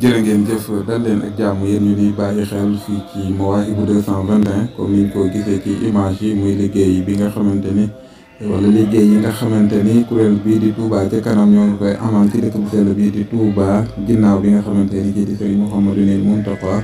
jërë ngeen jëf dal leen ak jàmm yéen ñu di bàyyi xel fii ci Mawahibou 221 comme niñ ko gisee ci image yi muy liggéey bi nga xamante ni wala liggéey yi nga xamante ni kuréel bii di Touba ca kanam ñoo ngi koy amal ci dëkk bu sell bii di Touba ginnaaw bi nga xamante ni kii di Serigne Mouhamadou Mountakha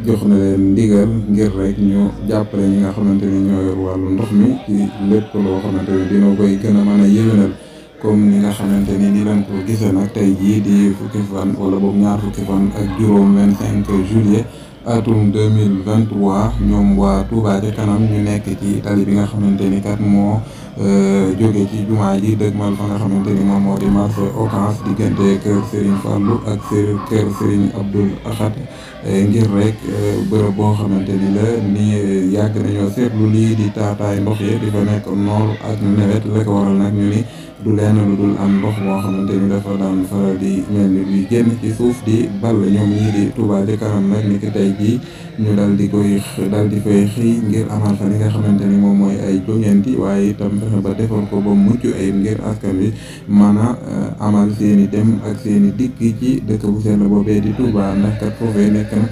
jox na leen ndigal ngir rek ñu jàppale ñi nga xamante ni ñoo yor wàllu ndox mi ci lépp loo xamante ni dina koy gën a mën a yéwénal comme ni nga xamante ni ni lañ ko gisee nag tey jii di fukki fan wala boobu ñaar fukki fan ak juróom 25 juillet atum 2023 ñoom waa Touba ca kanam ñu nekk ci tali bi nga xamante ni kat moo jóge ci jumaa ji dëgmal fa nga xamante ni moom moo di marché Ocass diggante kër Serigne Fallou ak kër Serigne Abdoul Ahad ngir rek bërëb boo xamante ni la ni yàgg nañoo seetlu lii di taataay ndox yi di fa nekk noor ak nawet la ko waral nag ñu ni du lenn lu dul am ndox moo xamante ni dafa daan faral di mel ni luy génn ci suuf di ball ñoom ñii di Touba ca kanam nag ni ki tey jii ñu dal di fay xëy ngir amal fa li nga xamante ni moom mooy ay joŋeenti waaye itam fexe ba defar ko ba mucc ay ngir askan wi mën a amal seeni dem ak seeni dikk ci dëkk bu sell boobee di Touba ndax kat foofee nekk na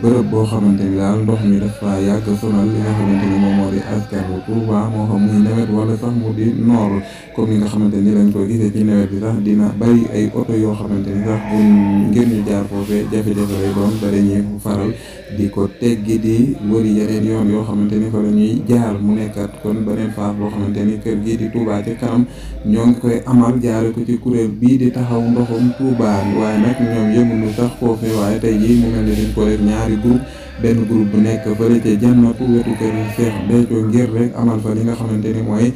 bërëb boo xamante ni daal ndox mi dafa yàgg sonal li nga xamante ni moom moo di askan wi Touba moo xam muy nawet wala sax mu di noor comme ni nga xamante ni lañ ko gisee ci nawet bi sax dina bari ay oto yoo xamante ni sax buñ ngir ñu jaar foofee jafe-jafe lay doon ba dañuy faral di ko teggi di wëri yeneen yoon yoo xamante ni fa la ñuy jaar mu nekkat kon beneen faas boo xamante ni kër gii di Touba ca kanam ñoo ngi koy amal jaare ko ci kuréel bii di taxaw ndoxum Touba waaye nag ñoom yëmunu sax foofee waaye tey jii mu mel ni dañ ko def ñaari groupe benn groupe bu nekk fële ca jannatu wetu kër Cheikh Béthio ngir rek amal fa li nga xamante ni mooy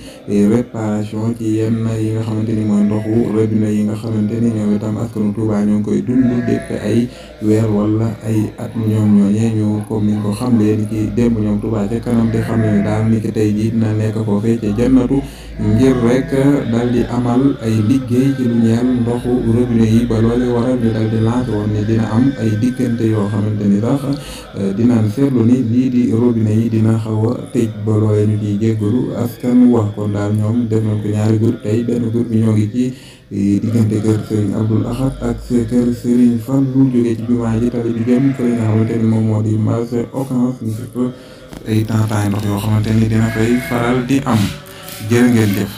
réparation ci yenn yi nga xamante ni mooy ndoxu robinet yi nga xamante ni ñoom itam askanu Touba ñoo ngi koy dund depuis ay weer wala ay at ñoom ñooñee ñu comme ni ko xam leen ci démb ñoom Touba ca kanam di xam ne daal ni ki tey jii dina nekk foofee ca jannatu ngir rek dal di amal ay liggéey ci lu ñeel ndoxu robinet yi ba loole waral ñu dal di lancé woon ne dina am ay diggante yoo xamante ni sax dinaan seetlu ni lii di robinet yi dina xaw a tëj ba loolee ñu ciy jéggalu askan wax kon daal ñoom def nañ ko ñaari groupe tey benn groupe bi ñoo ngi ci diggante kër Serigne Abdoul Ahad ak kër Serigne Fallou jógee ci jumaa ji tali bi jëm fële nga xamante ni moom moo di marché Ocass ñu ay taataay ndox yoo xamante ni dina fay faral di am jërë ngeen jëf